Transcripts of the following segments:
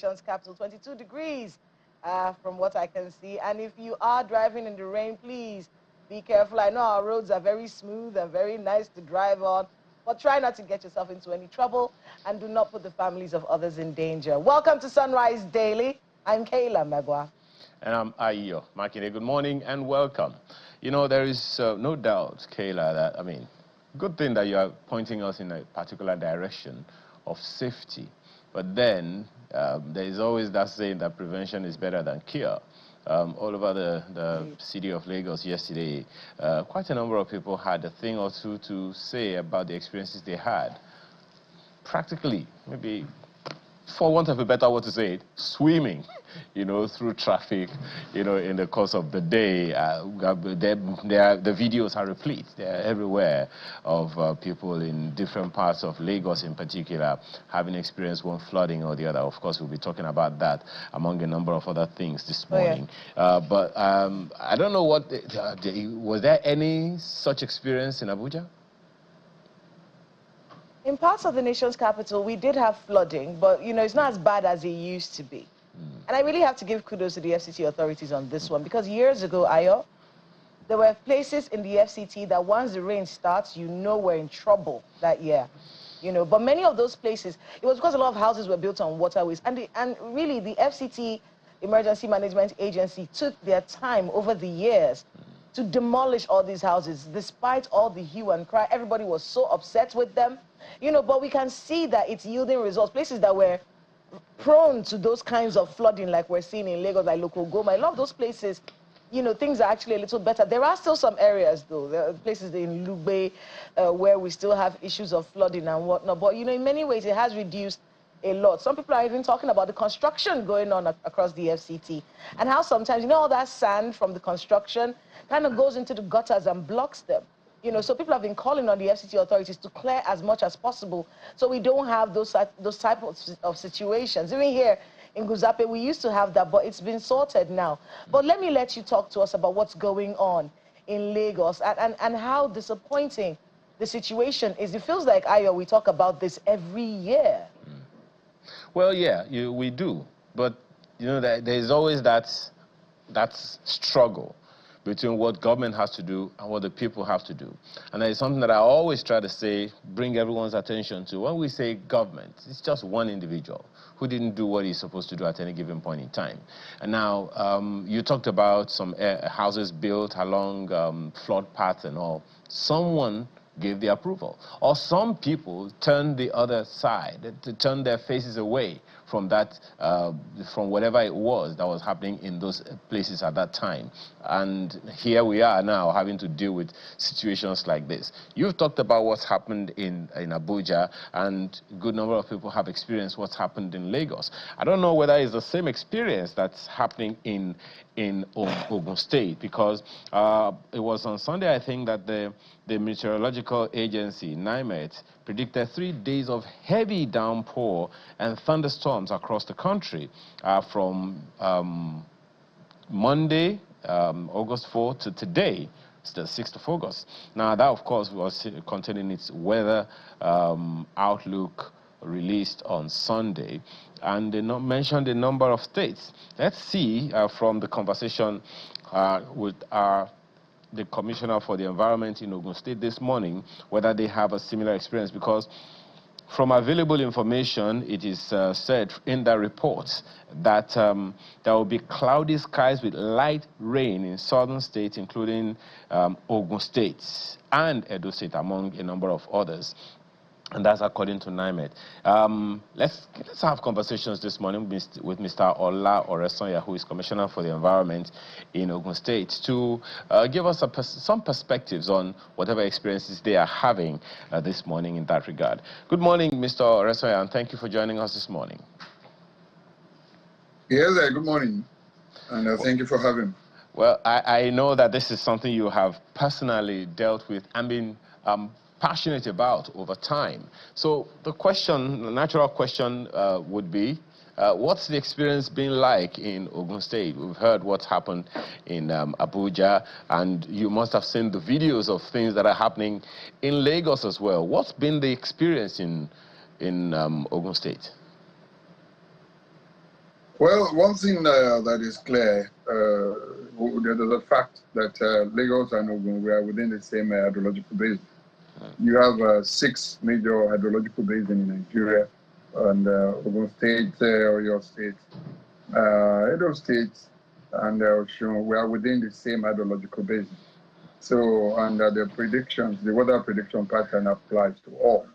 nation's capital. 22 degrees from what I can see. And if you are driving in the rain, please be careful. I know our roads are very smooth and very nice to drive on, but try not to get yourself into any trouble and do not put the families of others in danger. Welcome to Sunrise Daily. I'm Kayla Magwa. And I'm Ayo Makine. Good morning and welcome. You know, there is no doubt, Kayla, that, good thing that you are pointing us in a particular direction of safety. But then there is always that saying that prevention is better than cure. All over the city of Lagos yesterday, quite a number of people had a thing or two to say about the experiences they had. Practically, maybe, for want of a better word to say it, swimming, through traffic, in the course of the day. The videos are replete. They're everywhere of people in different parts of Lagos in particular having experienced one flooding or the other. Of course, we'll be talking about that among a number of other things this morning. But I don't know what, was there any such experience in Abuja? In parts of the nation's capital, we did have flooding, but, it's not as bad as it used to be. And I really have to give kudos to the FCT authorities on this one, because years ago, Ayo, there were places in the FCT that once the rain starts, we're in trouble that year. But many of those places, it was because a lot of houses were built on waterways. And really, the FCT, Emergency Management Agency, took their time over the years to demolish all these houses. Despite all the hue and cry, everybody was so upset with them. But we can see that it's yielding results. Places that were prone to those kinds of flooding like we're seeing in Lagos, like Ogun, I love those places. Things are actually a little better. There are still some areas, though. There are places in Lugbe where we still have issues of flooding and whatnot. But, in many ways, it has reduced a lot. Some people are even talking about the construction going on across the FCT and how sometimes, all that sand from the construction kind of goes into the gutters and blocks them. So people have been calling on the FCT authorities to clear as much as possible so we don't have those type of situations. Even here in Guzape, we used to have that, but it's been sorted now. But let me let you talk to us about what's going on in Lagos and how disappointing the situation is. It feels like, Ayo, we talk about this every year. Well, yeah, we do. But, there's always that struggle between what government has to do and what the people have to do. And that is something that I always try to say, bring everyone's attention to. When we say government, it's just one individual who didn't do what he's supposed to do at any given point in time. And now, you talked about some houses built along flood paths and all. Someone gave the approval. Or some people turned the other side, to turn their faces away from that, from whatever it was that was happening in those places at that time. And here we are now having to deal with situations like this. You've talked about what's happened in Abuja, and a good number of people have experienced what's happened in Lagos. I don't know whether it's the same experience that's happening in Ogun State, because it was on Sunday, I think, that the meteorological agency, NIMET, predicted 3 days of heavy downpour and thunderstorms across the country from Monday, August 4th, to today, it's the 6th of August. Now, that, of course, was containing its weather outlook released on Sunday, and they mentioned a number of states. Let's see from the conversation with the Commissioner for the Environment in Ogun State this morning whether they have a similar experience, because from available information, it is said in the report that there will be cloudy skies with light rain in southern states, including Ogun State and Edo State, among a number of others. And that's according to NIMET. Let's have conversations this morning with Mr. Ola Oresanya, who is Commissioner for the Environment in Ogun State, to give us some perspectives on whatever experiences they are having this morning in that regard. Good morning, Mr. Oresanya, and thank you for joining us this morning. Yes, good morning, and thank you for having me. Well, I know that this is something you have personally dealt with and been passionate about over time. So the natural question would be, what's the experience been like in Ogun State? We've heard what's happened in Abuja, and you must have seen the videos of things that are happening in Lagos as well. What's been the experience in Ogun State? Well, one thing that is clear, there's a fact that Lagos and Ogun, we are within the same hydrological basin. You have 6 major hydrological basins in Nigeria, and Ogun State, Oyo State, Edo State, and Osun, we are within the same hydrological basin. So, and the predictions, the weather prediction pattern applies to all.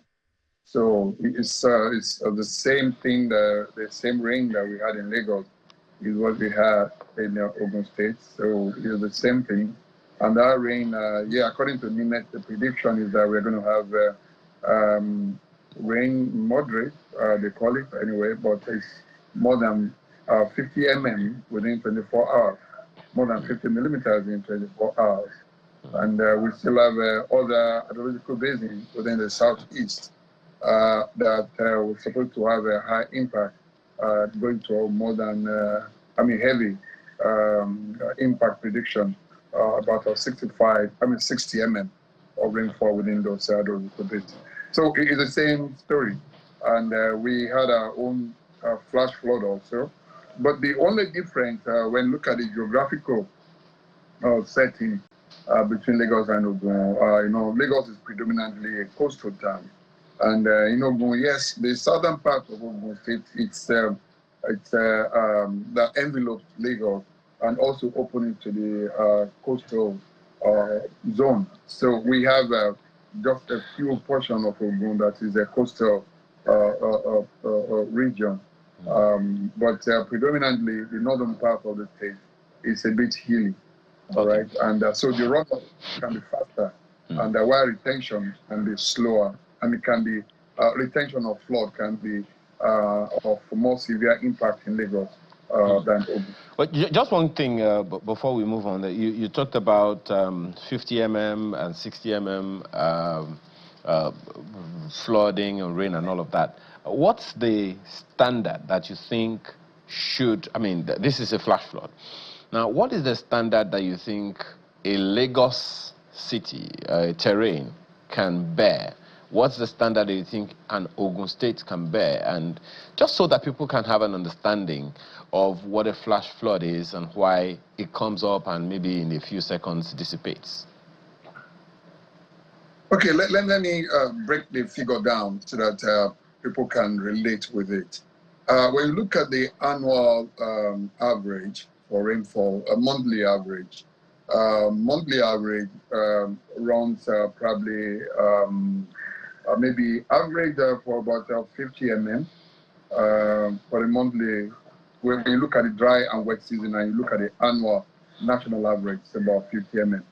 So it's the same thing, the same rain that we had in Lagos is what we had in Ogun State. So it's the same thing. And that rain, according to NIMET, the prediction is that we're going to have rain moderate, they call it anyway, but it's more than 50 mm within 24 hours, more than 50 millimeters in 24 hours. And we still have other hydrological basins within the southeast that was supposed to have a high impact, going to more than, heavy impact prediction, about 60 mm of rainfall within those hydrological basins. So it is the same story. And we had our own flash flood also. But the only difference when you look at the geographical setting between Lagos and Ogun, Lagos is predominantly a coastal town. And in Ogun, yes, the southern part of Ogun State, it's that envelopes Lagos and also opening to the coastal zone. So we have just a few portion of Ogun that is a coastal region. But predominantly the northern part of the state is a bit hilly. All right, and so the runoff can be faster, and while retention can be slower, and it can be retention of flood can be of more severe impact in Lagos than Ogun. But just one thing before we move on, you talked about 50 mm and 60 mm flooding and rain and all of that. What's the standard that you think should? I mean, this is a flash flood. Now, what is the standard that you think a Lagos city terrain can bear? What's the standard that you think an Ogun State can bear? And just so that people can have an understanding of what a flash flood is and why it comes up and maybe in a few seconds dissipates. Okay, let me break the figure down so that people can relate with it. When you look at the annual average for rainfall, a monthly average runs probably maybe average for about 50 mm for the monthly. When you look at the dry and wet season and you look at the annual national average, it's about 50 mm.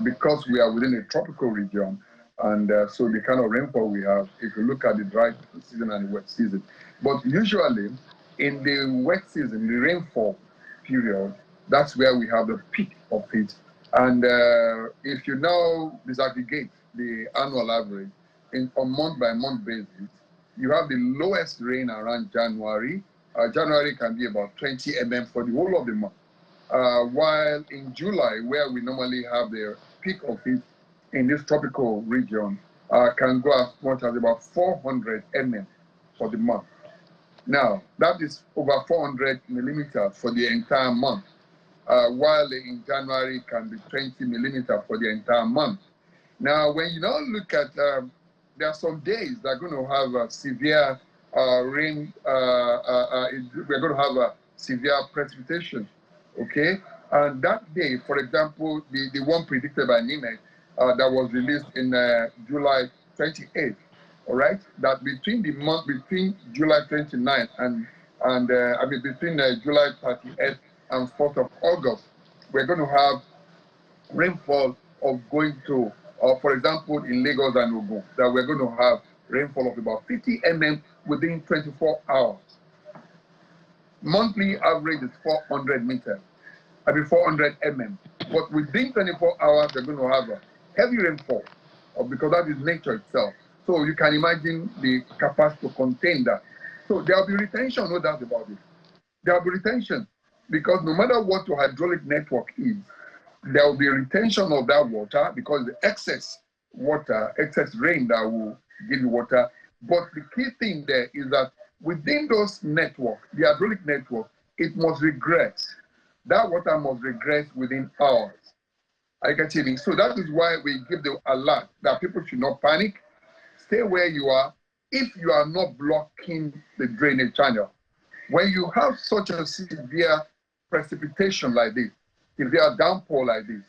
Because we are within a tropical region, and so the kind of rainfall we have, if you look at the dry season and the wet season. But usually in the wet season, the rainfall period, that's where we have the peak of it. And if you now disaggregate the annual average on month-by-month basis, you have the lowest rain around January. January can be about 20 mm for the whole of the month. While in July, where we normally have the peak of it in this tropical region, can go as much as about 400 mm for the month. Now, that is over 400 millimeters for the entire month, while in January can be 20 millimeters for the entire month. Now, when you now look at, there are some days that are going to have severe rain, we're going to have severe precipitation, okay? And that day, for example, the one predicted by NIMET that was released in July 28th, all right? That between July 29th and between July 30th and 4th of August, we're going to have rainfall of going to, for example, in Lagos and Ogun, that we're going to have rainfall of about 50 mm within 24 hours. Monthly average is 400 meters, 400 mm. But within 24 hours, we're going to have a heavy rainfall because that is nature itself. So you can imagine the capacity to contain that. So there will be retention, no doubt about it. There will be retention because no matter what your hydraulic network is, there will be retention of that water because the excess rain that will give you water. But the key thing there is that within those network, the hydraulic network, it must regress. That water must regress within hours. I get you. So that is why we give the alert that people should not panic. Stay where you are if you are not blocking the drainage channel. When you have such a severe precipitation like this, severe downpour like this,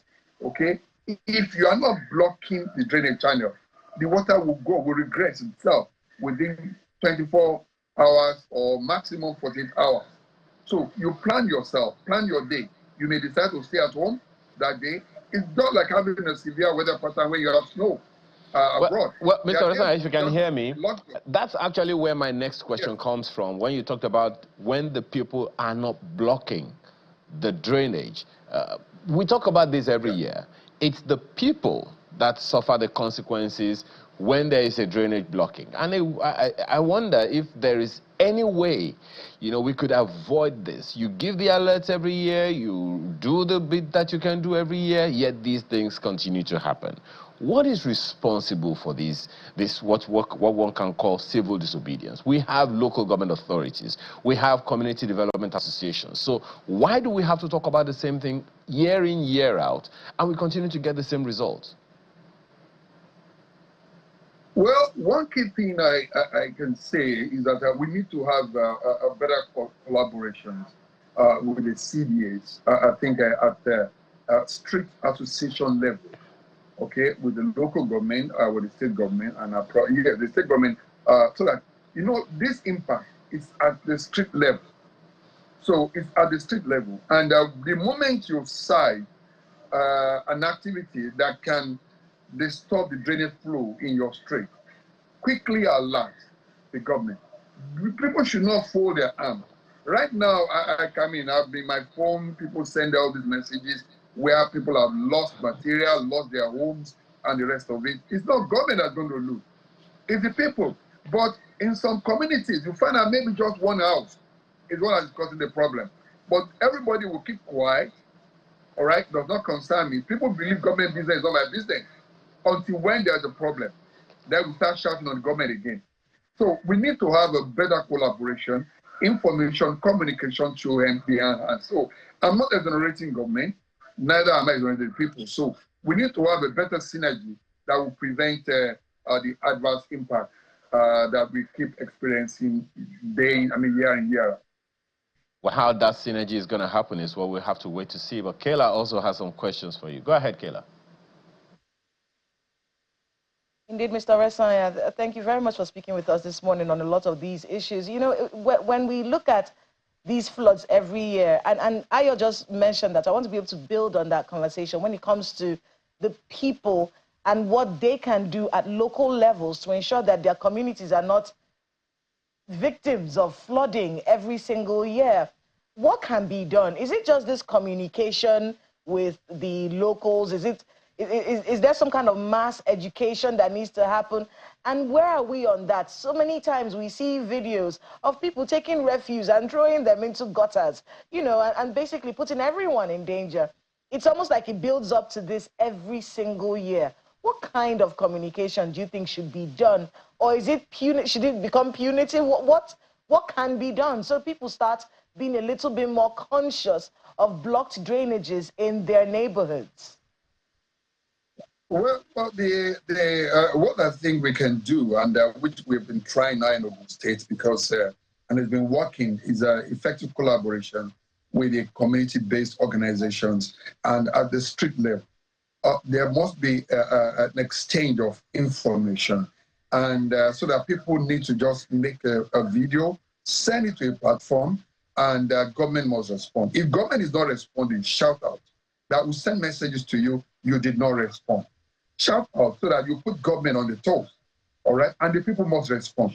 okay, if you are not blocking the drainage channel, the water will regress itself within 24 hours or maximum 48 hours. So you plan yourself, plan your day. You may decide to stay at home that day. It's not like having a severe weather pattern where you have snow abroad. Well, Mr. Resana, if you can hear me, that's actually where my next question comes from. When you talked about when the people are not blocking the drainage, we talk about this every year. It's the people that suffer the consequences when there is a drainage blocking. And I wonder if there is any way, you know, we could avoid this. You give the alerts every year, you do the bit that you can do every year, yet these things continue to happen. What is responsible for this what one can call civil disobedience? We have local government authorities. We have community development associations. So why do we have to talk about the same thing year in, year out, and we continue to get the same results? Well, one key thing I can say is that we need to have a better collaboration with the CDAs, I think at the strict association level, okay, with the local government, with the state government, and the state government, so that, you know, this impact is at the street level. So it's at the street level. And the moment you cite an activity that can disturb the drainage flow in your street, quickly alert the government. People should not fold their arms. Right now, I come in, I've been my phone, people send out these messages where people have lost material, lost their homes, and the rest of it. It's not government that's going to lose. It's the people. But in some communities, you find out maybe just one house is what is causing the problem. But everybody will keep quiet, all right? Does not concern me. People believe government business is not my business until when there's a problem. Then we start shouting on the government again. So we need to have a better collaboration, information, communication through hand. So I'm not exonerating government, neither am I exonerating people. So we need to have a better synergy that will prevent the adverse impact that we keep experiencing year in, year out. Well, how that synergy is going to happen is what we'll have to wait to see. But Kayla also has some questions for you. Go ahead, Kayla. Indeed, Mr. Resanya, thank you very much for speaking with us this morning on a lot of these issues. You know, when we look at these floods every year, and Ayo just mentioned that, I want to be able to build on that conversation when it comes to the people and what they can do at local levels to ensure that their communities are not victims of flooding every single year. What can be done? Is it just this communication with the locals? Is there some kind of mass education that needs to happen? And where are we on that? So many times we see videos of people taking refuse and throwing them into gutters, you know, and basically putting everyone in danger. It's almost like it builds up to this every single year. What kind of communication do you think should be done? Or is it should it become punitive? What can be done so people start being a little bit more conscious of blocked drainages in their neighborhoods? Well, what I think we can do, and which we've been trying now in Ogun State, because and it's been working, is effective collaboration with the community-based organizations, and at the street level, there must be an exchange of information, and so that people need to just make a video, send it to a platform, and government must respond. If government is not responding, shout out. That will send messages to you, you did not respond. Shout out so that you put government on the toes, all right? And the people must respond.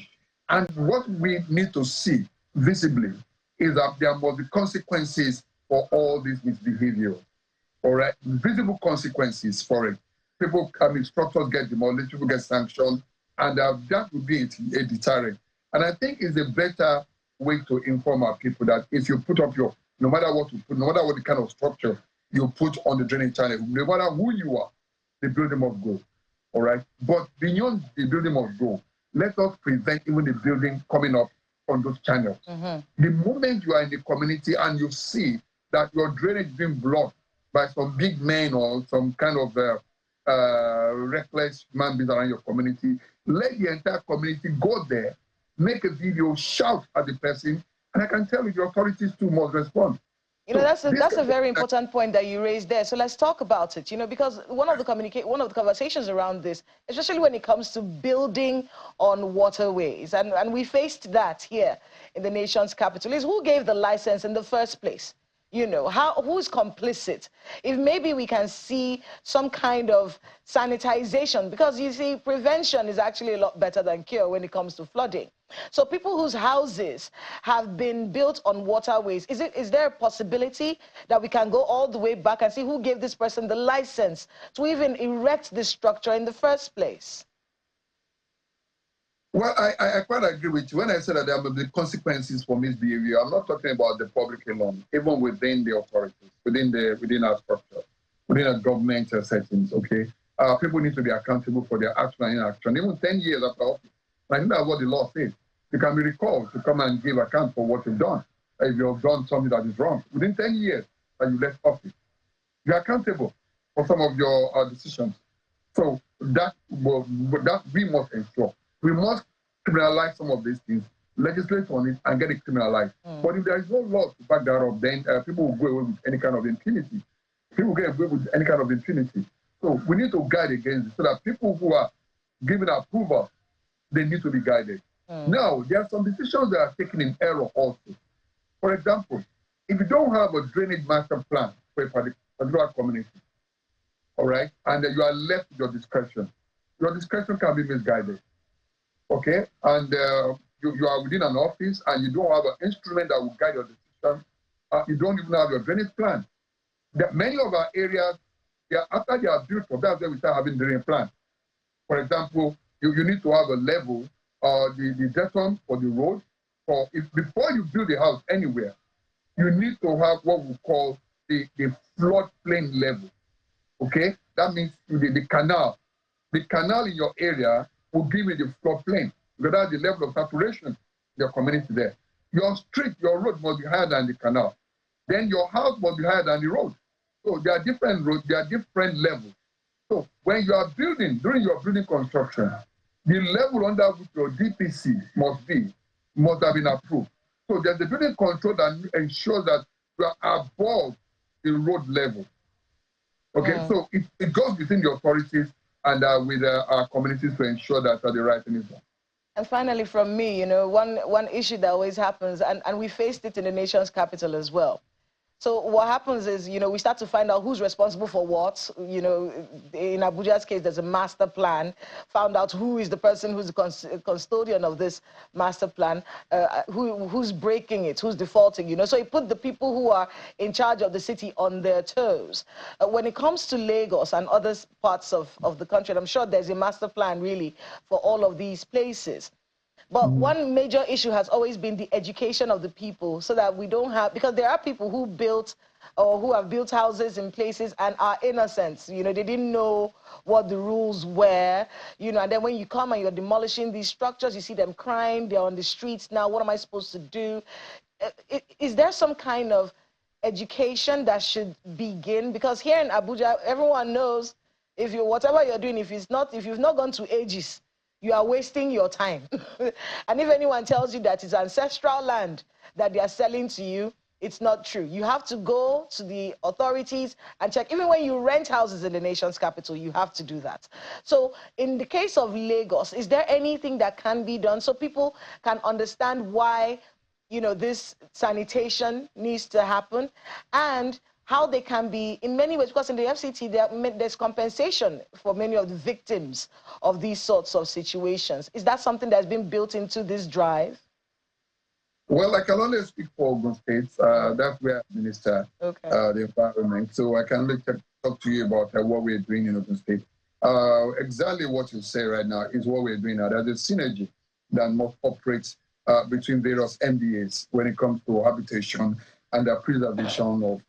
And what we need to see visibly is that there must be consequences for all this misbehavior, all right? Visible consequences for it. People, structures get demolished, people get sanctioned, and that would be a deterrent. And I think it's a better way to inform our people that if you put up no matter what you put, no matter what the kind of structure you put on the drainage channel, no matter who you are, the building must go, all right? But beyond the building must go, let us prevent even the building coming up on those channels. The moment you are in the community and you see that your drainage is being blocked by some big men or some kind of reckless man beings around your community, let the entire community go there, make a video, shout at the person, and I can tell you the authorities too must respond. You know, that's a very important point that you raised there. So let's talk about it, you know, because one of the conversations around this, especially when it comes to building on waterways, and we faced that here in the nation's capital, is who gave the license in the first place? You know, who's complicit? If maybe we can see some kind of sanitization, because you see, prevention is actually a lot better than cure when it comes to flooding. So people whose houses have been built on waterways, is there a possibility that we can go all the way back and see who gave this person the license to even erect this structure in the first place? Well, I quite agree with you. When I said that there will be consequences for misbehavior, I'm not talking about the public alone, even within the authorities, within our structure, within our government settings, okay? People need to be accountable for their action and inaction. Even 10 years after office, I think that's what the law says. You can be recalled to come and give account for what you've done. If you've done something that is wrong, within 10 years that you left office, you're accountable for some of your decisions. So that we must ensure. We must criminalize some of these things, legislate on it, and get it criminalized. But if there is no law to back that up, then people will go away with any kind of impunity. People get away with any kind of impunity. So we need to guide against it so that people who are giving approval, they need to be guided. Now, there are some decisions that are taken in error also. For example, if you don't have a drainage master plan for a particular community, all right, and you are left with your discretion can be misguided. Okay, and you are within an office and you don't have an instrument that will guide your decision. You don't even have your drainage plan. Many of our areas, after they are built up, that's where we start having drainage plan. For example, you need to have a level, the depth for the road. Before you build a house anywhere, you need to have what we call the floodplain level. Okay, that means the canal. The canal in your area will give you the floodplain, because that's the level of saturation in your community there. Your street, your road must be higher than the canal. Then your house must be higher than the road. So there are different roads, there are different levels. So when you are building, during your building construction, the level under which your DPC must have been approved. So there's the building control that ensures that you are above the road level. Okay, so it goes within the authorities and with our communities to ensure that the right thing is done. And finally, from me, you know, one issue that always happens, and we faced it in the nation's capital as well. So what happens is, you know, we start to find out who's responsible for what. You know, in Abuja's case, there's a master plan. Found out who is the person who's the custodian of this master plan, who's breaking it, who's defaulting, you know. So it put the people who are in charge of the city on their toes. When it comes to Lagos and other parts of the country, and I'm sure there's a master plan really for all of these places. But one major issue has always been the education of the people, so that we don't have, because there are people who built or who have built houses in places and are innocent. You know, they didn't know what the rules were, you know, and then when you come and you're demolishing these structures, you see them crying, they're on the streets now, what am I supposed to do? Is there some kind of education that should begin? Because here in Abuja, everyone knows whatever you're doing, if you've not gone to Aegis, you are wasting your time. And if anyone tells you that it's ancestral land that they are selling to you, it's not true. You have to go to the authorities and check. Even when you rent houses in the nation's capital, you have to do that. So in the case of Lagos, is there anything that can be done so people can understand why, you know, this sanitation needs to happen, and how they can be, in many ways, because in the FCT, there's compensation for many of the victims of these sorts of situations. Is that something that's been built into this drive? Well, I can only speak for Ogun State. That's where I minister the environment. So I can only talk to you about what we're doing in Ogun State. Exactly what you say right now is what we're doing now. There's a synergy that must operate between various MDAs when it comes to habitation and the preservation of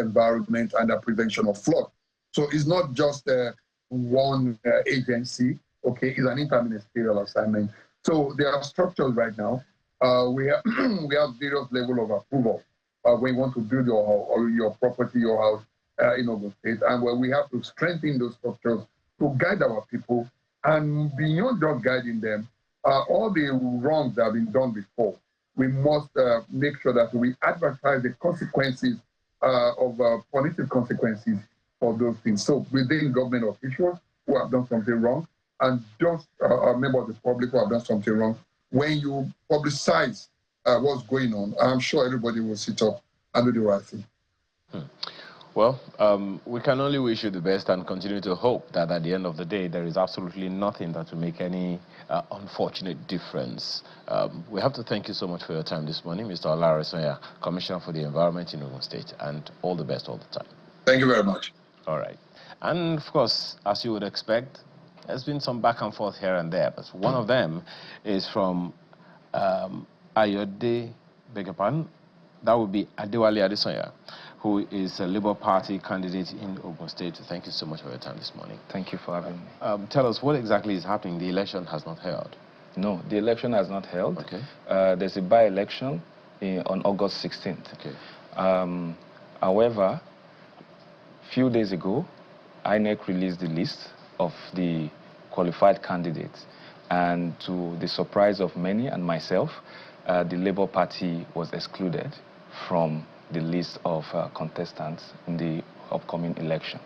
environment and the prevention of flood. So it's not just one agency, okay? It's an interministerial assignment. So there are structures right now we have we have various level of approval when you want to build your property, your house in Ogun State, and where we have to strengthen those structures to guide our people, and beyond just guiding them, all the wrongs that have been done before, we must make sure that we advertise the consequences of punitive consequences for those things. So within government officials who have done something wrong, and just a member of the public who have done something wrong, when you publicize what's going on, I'm sure everybody will sit up and do the right thing. Well, we can only wish you the best and continue to hope that at the end of the day, there is absolutely nothing that will make any unfortunate difference. We have to thank you so much for your time this morning, Mr. Olaresanya, Commissioner for the Environment in Ogun State, and all the best all the time. Thank you very much. All right. And, of course, as you would expect, there's been some back and forth here and there, but one of them is from Ayode Begapan. That would be Adewale Adesanya, who is a Labour Party candidate in Ogun State. Thank you so much for your time this morning. Thank you for having me. Tell us what exactly is happening. The election has not held. No, the election has not held. Okay. There's a by-election on August 16th. Okay. However, a few days ago, INEC released the list of the qualified candidates, and to the surprise of many and myself, the Labour Party was excluded from the list of contestants in the upcoming election.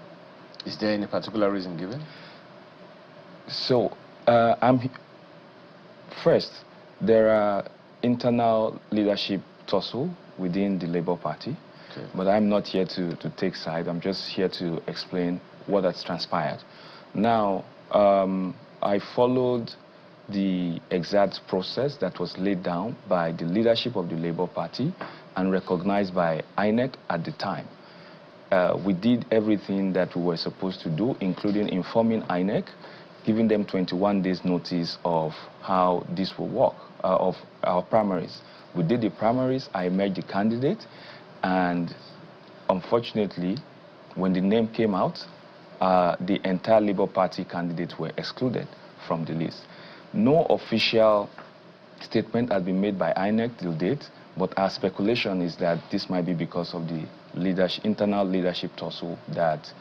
Is there any particular reason given? So, first, there are internal leadership tussle within the Labour Party, okay. But I'm not here to take side. I'm just here to explain what has transpired. Now, I followed the exact process that was laid down by the leadership of the Labour Party and recognized by INEC at the time. We did everything that we were supposed to do, including informing INEC, giving them 21 days notice of how this will work, of our primaries. We did the primaries, I emerged the candidate, and unfortunately, when the name came out, the entire Labour Party candidates were excluded from the list. No official statement has been made by INEC till date, but our speculation is that this might be because of the internal leadership tussle that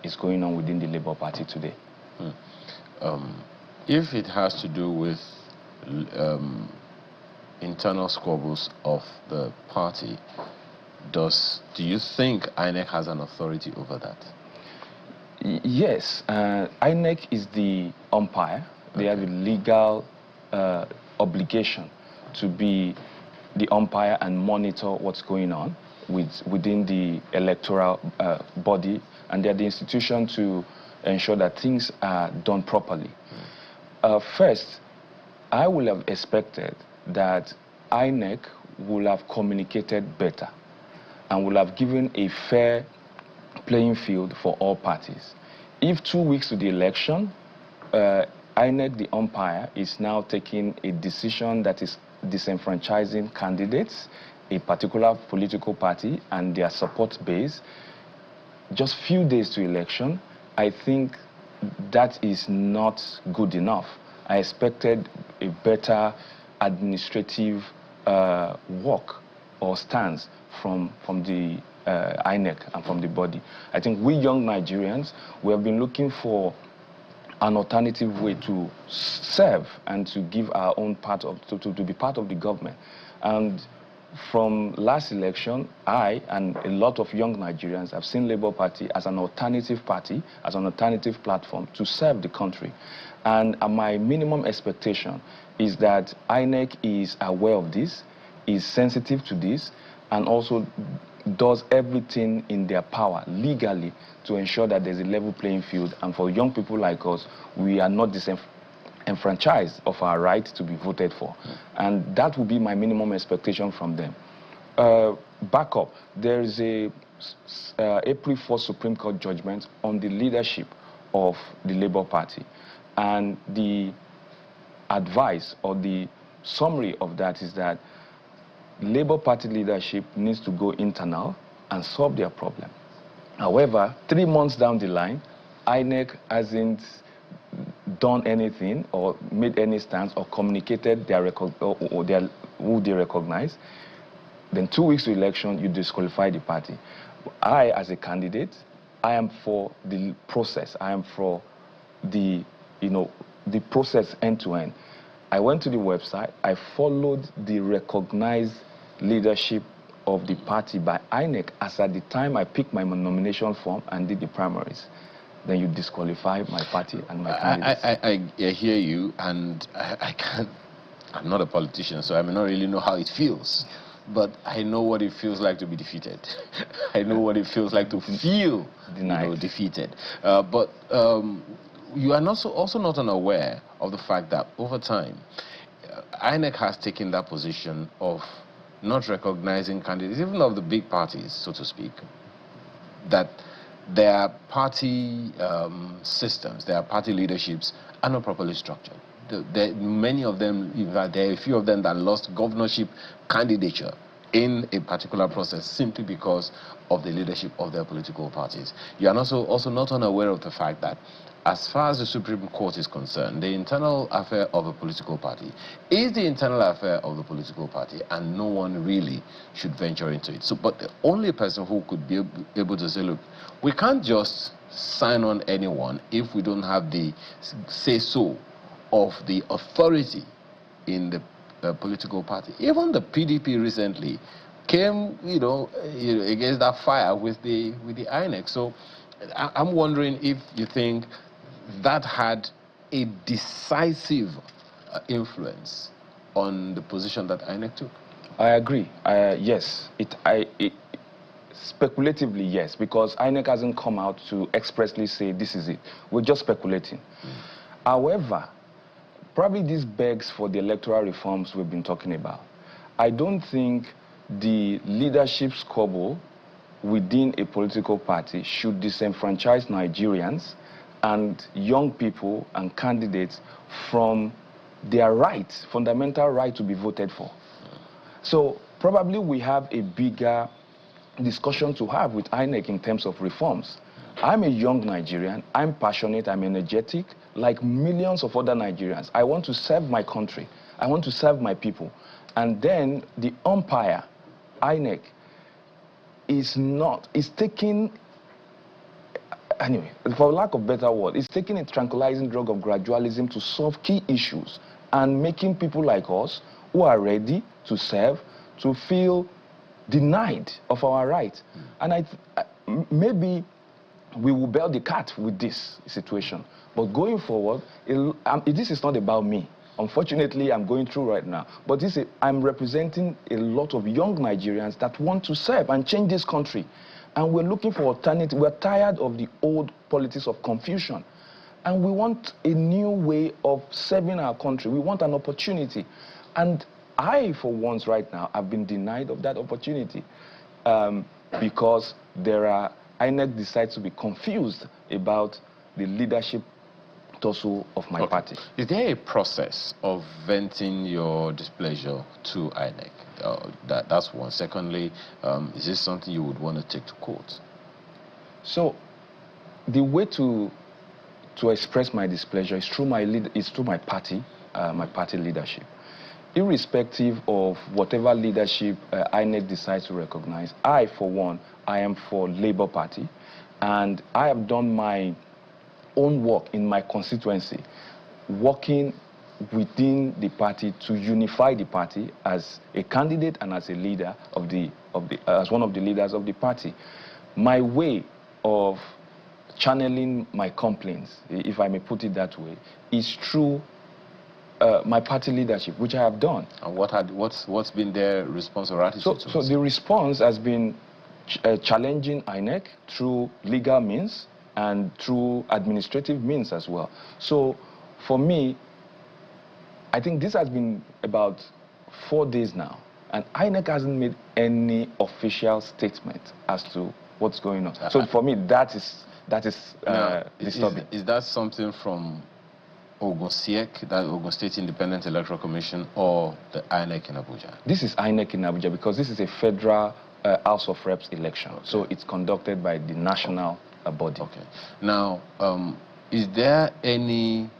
is going on within the Labour Party today. If it has to do with internal squabbles of the party, do you think INEC has an authority over that? Yes, INEC is the umpire. They have a legal obligation to be the umpire and monitor what's going on within the electoral body, and they're the institution to ensure that things are done properly. First, I would have expected that INEC would have communicated better and would have given a fair playing field for all parties. If 2 weeks to the election, INEC, the umpire, is now taking a decision that is disenfranchising candidates, a particular political party, and their support base, just few days to election, I think that is not good enough. I expected a better administrative work or stance from the INEC and from the body. I think we young Nigerians, we have been looking for an alternative way to serve and to give our own part of, to be part of the government. And from last election, I and a lot of young Nigerians have seen Labour Party as an alternative party, as an alternative platform to serve the country. And my minimum expectation is that INEC is aware of this, is sensitive to this, and also does everything in their power legally to ensure that there's a level playing field, and for young people like us, we are not disenfranchised of our right to be voted for. And that will be my minimum expectation from them. Backup, there is a April 4th Supreme Court judgment on the leadership of the Labour Party. And the advice or the summary of that is that Labour Party leadership needs to go internal and solve their problem. However, 3 months down the line, INEC hasn't done anything or made any stance or communicated their who they recognize. Then 2 weeks to election, you disqualify the party. I, as a candidate, I am for the process. I am for the, the process end to end. I went to the website. I followed the recognized leadership of the party by INEC as at the time I picked my nomination form and did the primaries. Then you disqualify my party and my candidates. I hear you, and I can't. I'm not a politician, so I may not really know how it feels. But I know what it feels like to be defeated. I know what it feels like to feel defeated. But you are also not unaware of the fact that over time, INEC has taken that position of not recognizing candidates, even of the big parties, so to speak, that their party systems, their party leaderships are not properly structured. Many of them, in fact, there are a few of them that lost governorship candidature in a particular process simply because of the leadership of their political parties. You are also not unaware of the fact that as far as the Supreme Court is concerned, the internal affair of a political party is the internal affair of the political party, and no one really should venture into it. So, but the only person who could be able to say, look, we can't just sign on anyone if we don't have the say-so of the authority in the political party. Even the PDP recently came, against that fire with the INEC. So I'm wondering if you think that had a decisive influence on the position that INEC took. I agree. Yes, speculatively, yes, because INEC hasn't come out to expressly say this is it. We're just speculating. However, probably this begs for the electoral reforms we've been talking about. I don't think the leadership squabble within a political party should disenfranchise Nigerians and young people and candidates from their right, fundamental right to be voted for. So probably we have a bigger discussion to have with INEC in terms of reforms. I'm a young Nigerian, I'm passionate, I'm energetic, like millions of other Nigerians. I want to serve my country, I want to serve my people. And then the umpire, INEC, is taking, anyway, for lack of better word, it's taking a tranquilizing drug of gradualism to solve key issues and making people like us who are ready to serve to feel denied of our rights. And maybe we will bail the cat with this situation. But going forward, this is not about me. Unfortunately, I'm going through right now. But I'm representing a lot of young Nigerians that want to serve and change this country. And we're looking for alternatives. We're tired of the old politics of confusion. And we want a new way of serving our country. We want an opportunity. And I, for once right now, have been denied of that opportunity because INEC decides to be confused about the leadership torso of my party. Is there a process of venting your displeasure to INEC? That's one. Secondly, is this something you would want to take to court? So, the way to express my displeasure is through my party leadership. Irrespective of whatever leadership INEC decides to recognize, I, for one, I am for Labour Party, and I have done my own work in my constituency, working within the party to unify the party as a candidate and as a leader as one of the leaders of the party. My way of channeling my complaints, if I may put it that way, is through my party leadership, which I have done. And what's been their response or attitude? So the response has been challenging INEC through legal means and through administrative means as well. So for me, I think this has been about 4 days now, and INEC hasn't made any official statement as to what's going on. So for me, that is disturbing. Is that something from Ogun SIEC, that Ogun State Independent Electoral Commission, or the INEC in Abuja? This is INEC in Abuja because this is a federal House of Reps election. Okay. So it's conducted by the national body. Okay. Now, is there any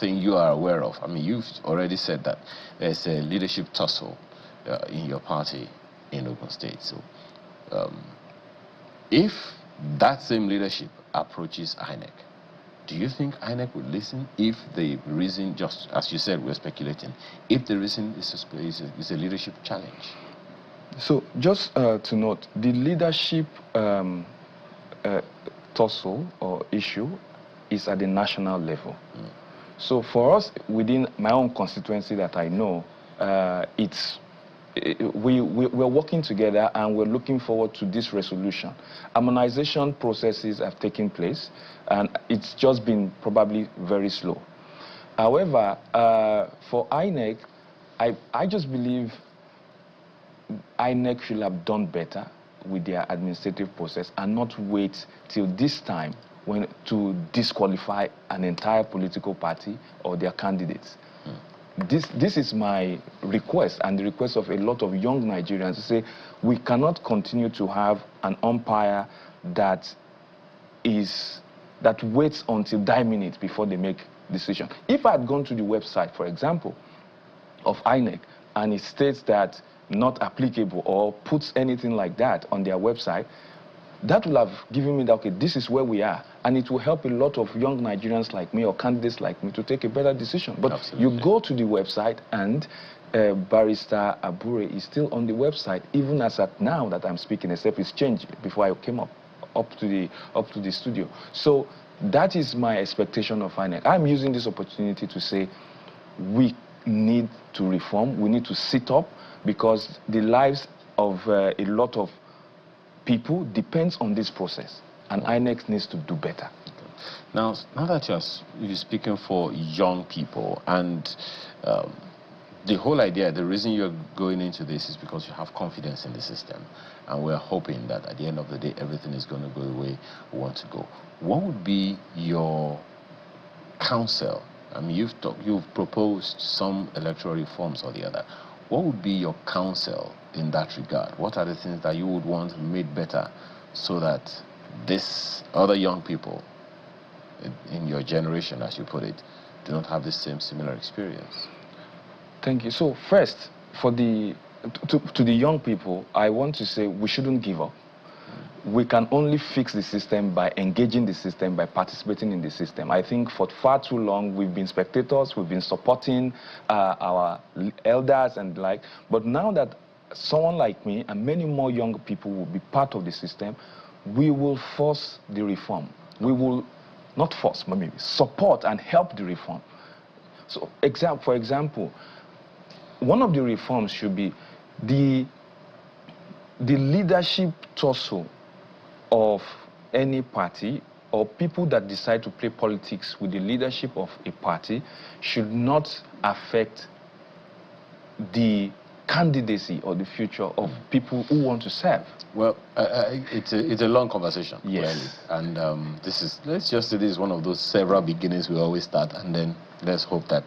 thing you are aware of? I mean, you've already said that there's a leadership tussle in your party in Ogun State. So if that same leadership approaches INEC, do you think INEC would listen if the reason, just as you said, we're speculating, if the reason is a leadership challenge? So just to note, the leadership tussle or issue is at the national level. So for us, within my own constituency that I know, we're working together and we're looking forward to this resolution. Harmonization processes have taken place and it's just been probably very slow. However, for INEC, I just believe INEC should have done better with their administrative process and not wait till this time to disqualify an entire political party or their candidates. This is my request and the request of a lot of young Nigerians to say we cannot continue to have an umpire that waits until die minute before they make decision. If I had gone to the website, for example, of INEC and it states that not applicable or puts anything like that on their website, that will have given me that, okay, this is where we are. And it will help a lot of young Nigerians like me or candidates like me to take a better decision. But Absolutely. You go to the website and Barrister Abure is still on the website, even as at now that I'm speaking, except it's changed before I came up to the studio. So that is my expectation of INEC. I'm using this opportunity to say we need to reform, we need to sit up, because the lives of a lot of people depends on this process, and INEC needs to do better. Now that you're speaking for young people, and the whole idea, the reason you're going into this is because you have confidence in the system, and we're hoping that at the end of the day, everything is going to go the way we want to go. What would be your counsel? I mean, you've proposed some electoral reforms or the other. What would be your counsel in that regard? What are the things that you would want made better so that this other young people in your generation, as you put it, do not have the same similar experience? Thank you. So first, to the young people, I want to say we shouldn't give up. We can only fix the system by engaging the system, by participating in the system. I think for far too long, we've been spectators, we've been supporting our elders and the like. But now that someone like me and many more young people will be part of the system, we will force the reform. We will not force, but maybe support and help the reform. So, for example, one of the reforms should be the leadership tussle of any party or people that decide to play politics with the leadership of a party should not affect the candidacy or the future of people who want to serve. Well, it's a long conversation. Yes. Really. And let's just say this is one of those several beginnings we always start, and then let's hope that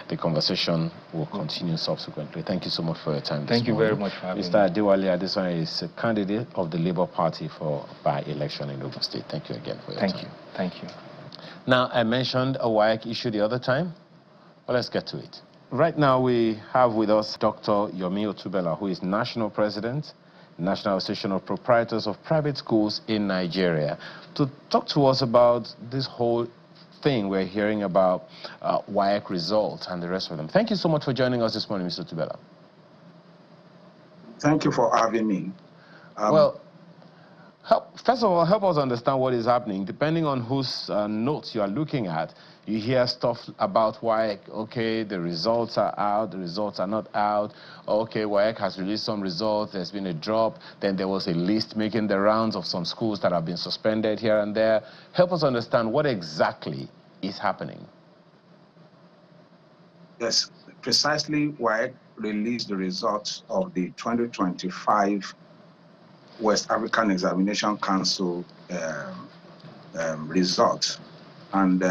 the conversation will continue subsequently. Thank you so much for your time. Thank you very much for having me. Mr. Adewale Adesanya is a candidate of the Labour Party for by-election in Ogun State. Thank you again for your time. Thank you. Now, I mentioned a WAEC issue the other time. Well, let's get to it. Right now, we have with us Dr. Yomi Otubela, who is National President, National Association of Proprietors of Private Schools in Nigeria, to talk to us about this whole thing we're hearing about WAEC results and the rest of them. Thank you so much for joining us this morning, Mr. Otubela. Thank you for having me. Well, first of all, help us understand what is happening. Depending on whose notes you are looking at, you hear stuff about WAEC. Okay, the results are out, the results are not out. Okay, WAEC has released some results, there's been a drop. Then there was a list making the rounds of some schools that have been suspended here and there. Help us understand what exactly is happening. Yes, precisely, WAEC released the results of the 2025 West African Examination Council results. And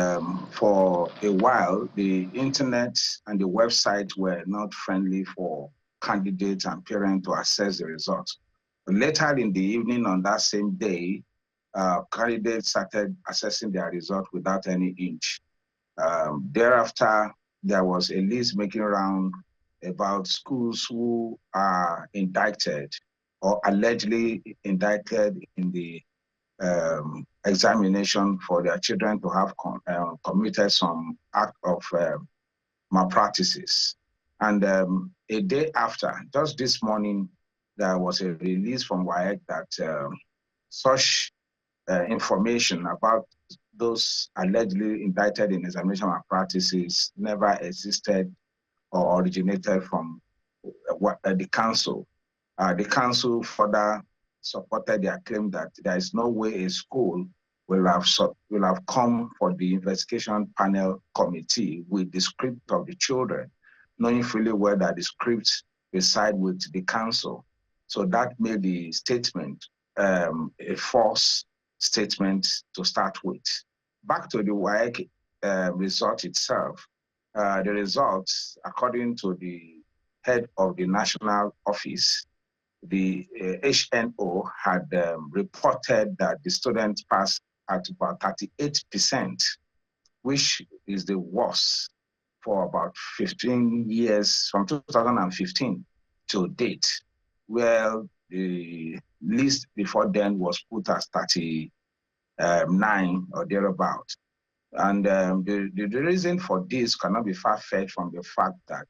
for a while, the internet and the website were not friendly for candidates and parents to access the results. But later in the evening on that same day, candidates started accessing their results without any inch. Thereafter, there was a list making round about schools who are indicted or allegedly indicted in the examination for their children to have committed some act of malpractices. And a day after, just this morning, there was a release from WAEC that such information about those allegedly indicted in examination malpractices never existed or originated from the council. The council further supported their claim that there is no way a school will have come for the investigation panel committee with the script of the children, knowing fully well that the script reside with the council. So that made the statement a false statement to start with. Back to the WAEC result itself. The results, according to the head of the national office, the HNO had reported that the students passed at about 38%, which is the worst for about 15 years, from 2015 to date, where the list before then was put as 39 or thereabout. And the reason for this cannot be far-fetched from the fact that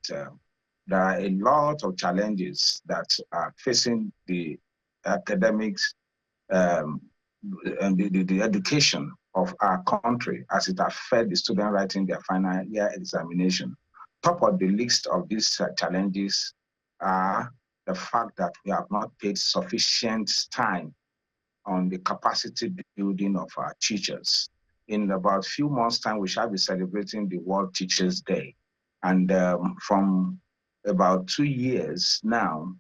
there are a lot of challenges that are facing the academics and the education of our country as it affects the student writing their final year examination. Top of the list of these challenges are the fact that we have not paid sufficient time on the capacity building of our teachers. In about a few months' time, we shall be celebrating the World Teachers' Day. And from about 2 years now,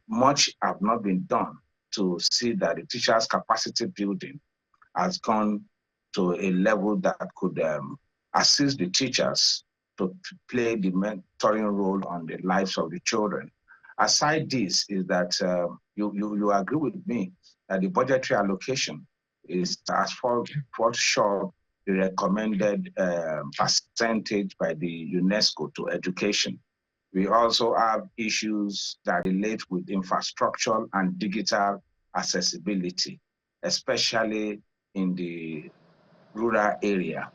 much have not been done to see that the teachers' capacity building has gone to a level that could assist the teachers to play the mentoring role on the lives of the children. Aside this, is that you agree with me that the budgetary allocation is as far short the recommended percentage by the UNESCO to education. We also have issues that relate with infrastructure and digital accessibility, especially in the rural area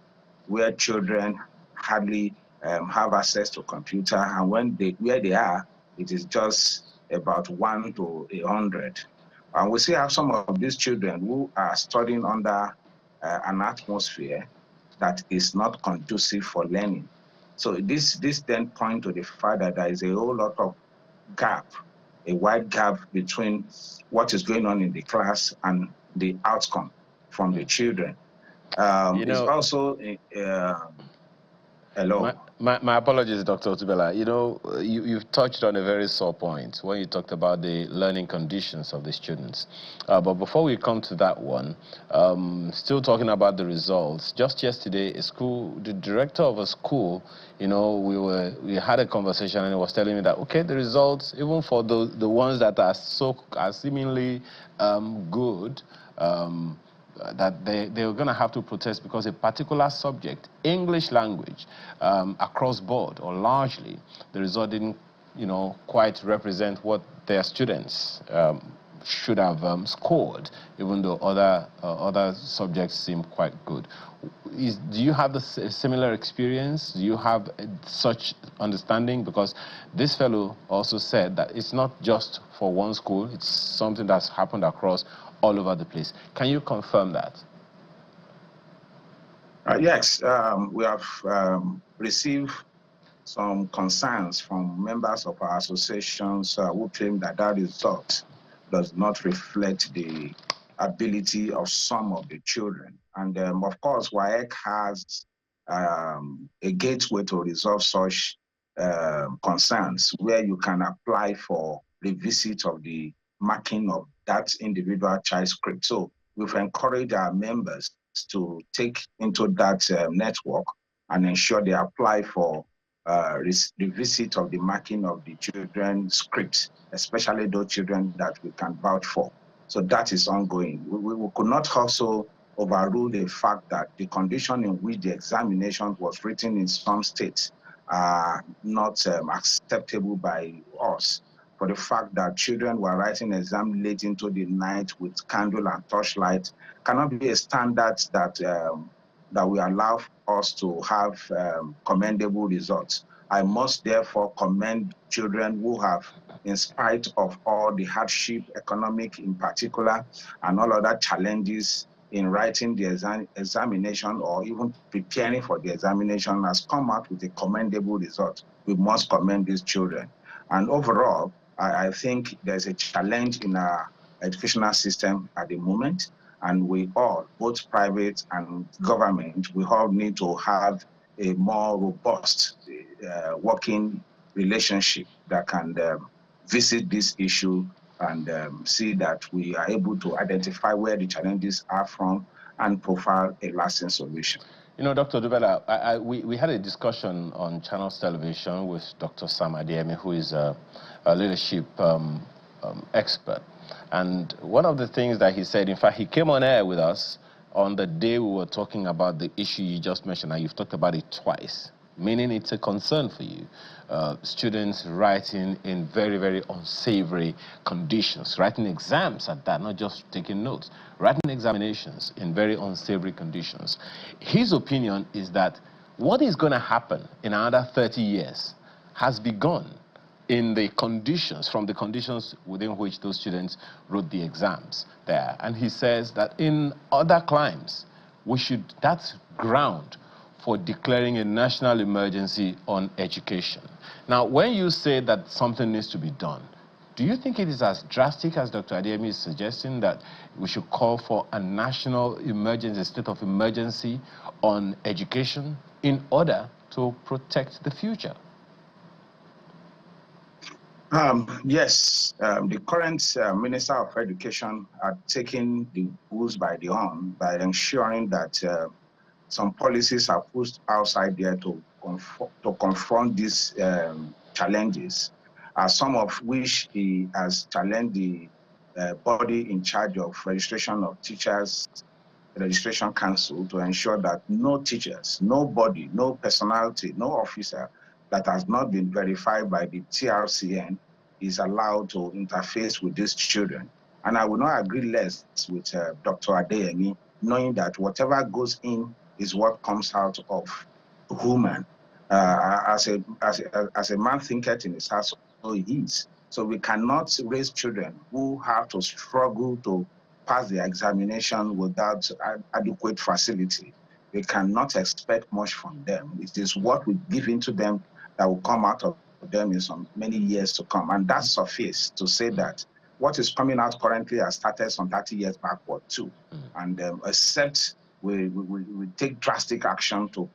where children hardly have access to computer, and where they are, it is just about 1 to 100. And we still have some of these children who are studying under an atmosphere that is not conducive for learning. So this then points to the fact that there is a whole lot of gap, a wide gap between what is going on in the class and the outcome from the children. It's also hello. My apologies, Dr. Otubela. You've touched on a very sore point when you talked about the learning conditions of the students. But before we come to that one, still talking about the results, just yesterday, the director of a school, we had a conversation, and he was telling me that, okay, the results, even for the ones that are seemingly good, that they were going to have to protest because a particular subject, English language, across board or largely, the result didn't, quite represent what their students should have scored, even though other subjects seem quite good. Do you have a similar experience? Do you have such understanding? Because this fellow also said that it's not just for one school, it's something that's happened across all over the place. Can you confirm that? Yes, we have received some concerns from members of our associations who claim that result does not reflect the ability of some of the children. And of course, WAEC has a gateway to resolve such concerns where you can apply for revisit of the marking of that individual child script. So we've encouraged our members to take into that network and ensure they apply for revisit of the marking of the children's script, especially those children that we can vouch for. So that is ongoing. We could not also overrule the fact that the condition in which the examination was written in some states are not acceptable by us. For the fact that children were writing exam late into the night with candle and torchlight cannot be a standard that that will allow us to have commendable results. I must therefore commend children who have, in spite of all the hardship, economic in particular, and all other challenges in writing the examination or even preparing for the examination, has come out with a commendable result. We must commend these children. And overall, I think there's a challenge in our educational system at the moment, and we all, both private and government, we all need to have a more robust working relationship that can visit this issue and see that we are able to identify where the challenges are from and profile a lasting solution. You know, Dr. Dubela, we had a discussion on Channels Television with Dr. Sam Adeyemi, who is a leadership expert. And one of the things that he said, in fact, he came on air with us on the day we were talking about the issue you just mentioned, and you've talked about it twice, meaning it's a concern for you. Students writing in very, very unsavory conditions, writing exams at that, not just taking notes, writing examinations in very unsavory conditions. His opinion is that what is going to happen in another 30 years has begun in the conditions, from the conditions within which those students wrote the exams there. And he says that in other climes, that's ground for declaring a national emergency on education. Now, when you say that something needs to be done, do you think it is as drastic as Dr. Adeyemi is suggesting, that we should call for a national emergency, a state of emergency on education in order to protect the future? Yes, the current Minister of Education are taking the bulls by the horn by ensuring that some policies are pushed outside there to confront these challenges, some of which he has challenged the body in charge of registration of teachers, registration council, to ensure that no teachers, nobody, no personality, no officer that has not been verified by the TRCN is allowed to interface with these children. And I will not agree less with Dr. Adeyemi, knowing that whatever goes in is what comes out of woman. As a man thinketh in his heart, so he is. So we cannot raise children who have to struggle to pass the examination without adequate facility. We cannot expect much from them. It is what we give into them that will come out of them in some many years to come. And that's suffice to say that what is coming out currently has started some 30 years backward too. And except we take drastic action to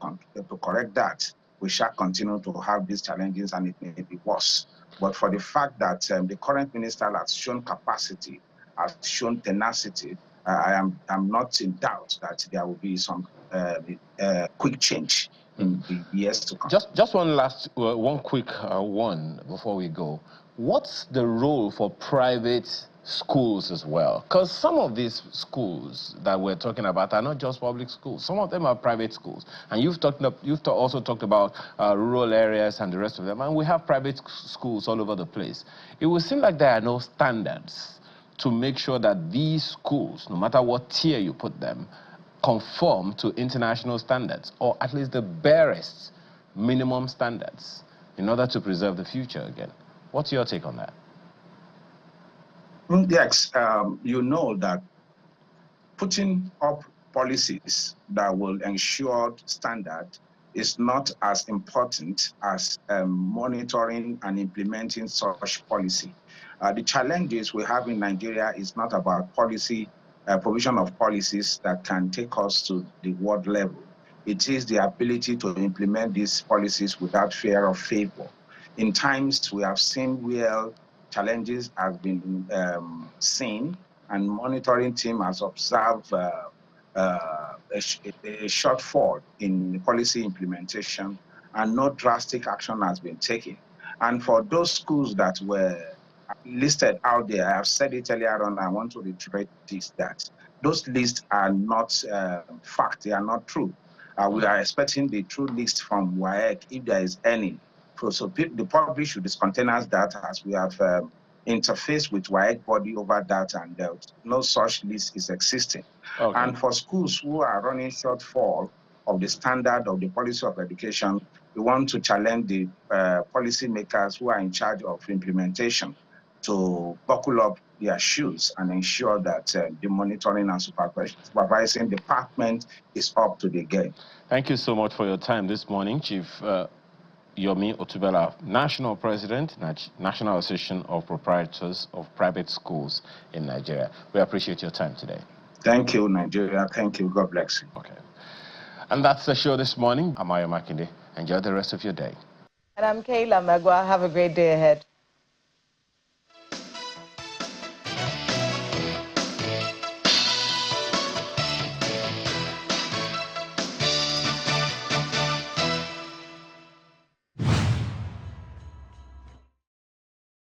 correct that, we shall continue to have these challenges, and it may be worse. But for the fact that the current minister has shown capacity, has shown tenacity, I'm not in doubt that there will be some quick change in the years to come. Just one quick one before we go. What's the role for private schools as well? Because some of these schools that we're talking about are not just public schools. Some of them are private schools. And you've also talked about rural areas and the rest of them. And we have private schools all over the place. It would seem like there are no standards to make sure that these schools, no matter what tier you put them, conform to international standards, or at least the barest minimum standards, in order to preserve the future again. What's your take on that? Yes, you know that putting up policies that will ensure standard is not as important as monitoring and implementing such policy. The challenges we have in Nigeria is not about policy, provision of policies that can take us to the world level. It is the ability to implement these policies without fear of favor. In times we have seen where challenges have been seen, and monitoring team has observed a shortfall in policy implementation, and no drastic action has been taken. And for those schools that were listed out there, I have said it earlier on, I want to reiterate this, that those lists are not fact, they are not true. We are expecting the true list from WAEC, if there is any. So the public should discontinue that, as we have interfaced with WAEC body over that, and no such list is existing. Okay. And for schools who are running shortfall of the standard of the policy of education, we want to challenge the policy makers who are in charge of implementation to buckle up their shoes and ensure that the monitoring and supervising department is up to the game. Thank you so much for your time this morning, Chief Yomi Otubela, National President, National Association of Proprietors of Private Schools in Nigeria. We appreciate your time today. Thank you, Nigeria. Thank you. God bless you. Okay. And that's the show this morning. I'm Ayo Makinde. Enjoy the rest of your day. And I'm Kayla Magwa. Have a great day ahead.